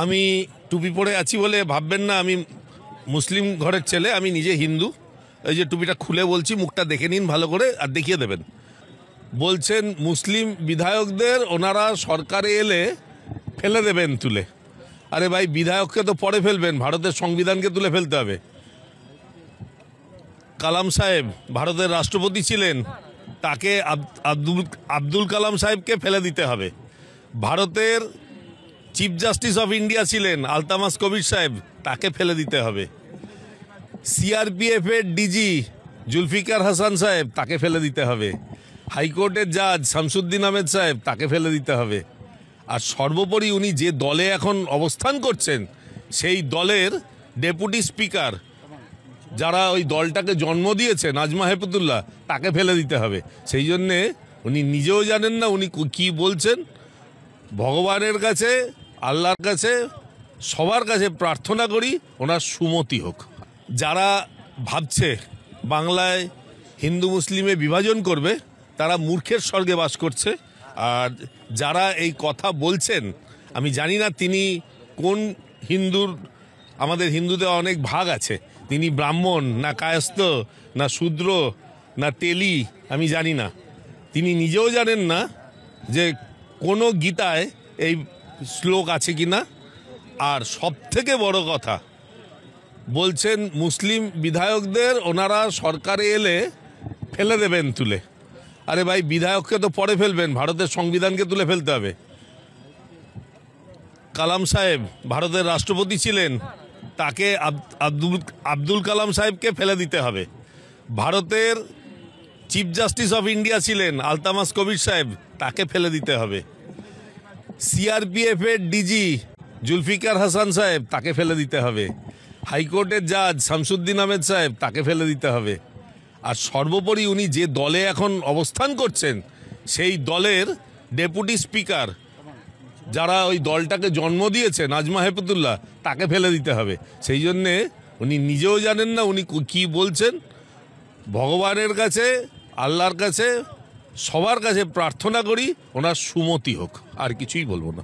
আমি টুপি পরে আছি বলে ভাববেন না আমি মুসলিম ঘরের ছেলে, আমি নিজে হিন্দু। এই যে টুপিটা খুলে বলছি, মুখটা দেখে নিন ভালো করে আর দেখিয়ে দেবেন। বলছেন মুসলিম বিধায়কদের ওনারা সরকারে এলে ফেলে দেবেন তুলে। আরে ভাই, বিধায়ককে তো পরে ফেলবেন, ভারতের সংবিধানকে তুলে ফেলতে হবে। কালাম সাহেব ভারতের রাষ্ট্রপতি ছিলেন, তাকে আব্দুল কালাম সাহেবকে ফেলে দিতে হবে। ভারতের চিফ জাস্টিস অফ ইন্ডিয়া ছিলেন আলতামাস কবির সাহেব, তাকে ফেলে দিতে হবে। সিআরপিএফ এর ডিজি জুলফিকার হাসান সাহেব, তাকে ফেলে দিতে হবে। হাইকোর্টের জাজ শামসুদ্দিন আহমেদ সাহেব, তাকে ফেলে দিতে হবে। আর সর্বোপরি উনি যে দলে এখন অবস্থান করছেন, সেই দলের ডেপুটি স্পিকার, যারা ওই দলটাকে জন্ম দিয়েছে, নাজমা হেপতুল্লাহ, তাকে ফেলে দিতে হবে। সেই জন্যে উনি নিজেও জানেন না উনি কি বলছেন। ভগবানের কাছে, আল্লাহর কাছে, সবার কাছে প্রার্থনা করি ওনার সুমতি হোক। যারা ভাবছে বাংলায় হিন্দু মুসলিমে বিভাজন করবে, তারা মূর্খের স্বর্গে বাস করছে। আর যারা এই কথা বলছেন, আমি জানি না তিনি কোন হিন্দুর, আমাদের হিন্দুতে অনেক ভাগ আছে, তিনি ব্রাহ্মণ না কায়স্থ না শূদ্র না তেলি, আমি জানি না। তিনি নিজেও জানেন না যে কোনো গীতায় এই শ্লোক আছে কি না। আর সবথেকে বড় কথা বলছেন মুসলিম বিধায়কদের ওনারা সরকারে এলে ফেলে দেবেন তুলে। আরে ভাই, বিধায়ককে তো পরে ফেলবেন, ভারতের সংবিধানকে তুলে ফেলতে হবে। কালাম সাহেব ভারতের রাষ্ট্রপতি ছিলেন, তাকে আব্দুল কালাম সাহেবকে ফেলে দিতে হবে। ভারতের চিফ জাস্টিস অফ ইন্ডিয়া ছিলেন আলতামাস কবির সাহেব, তাকে ফেলে দিতে হবে। সিআরপিএফ এর ডিজি জুলফিকার হাসান সাহেব, তাকে ফেলে দিতে হবে। হাইকোর্টের জাজ শামসুদ্দিন আহমেদ সাহেব, তাকে ফেলে দিতে হবে। আর সর্বোপরি উনি যে দলে এখন অবস্থান করছেন, সেই দলের ডেপুটি স্পিকার, যারা ওই দলটাকে জন্ম দিয়েছে, নাজমা হেপতুল্লাহ, তাকে ফেলে দিতে হবে। সেই জন্যে উনি নিজেও জানেন না উনি কি বলছেন। ভগবানের কাছে, আল্লাহর কাছে, সবার কাছে প্রার্থনা করি ওনার সুমতি হোক, আর কিছুই বলবো না।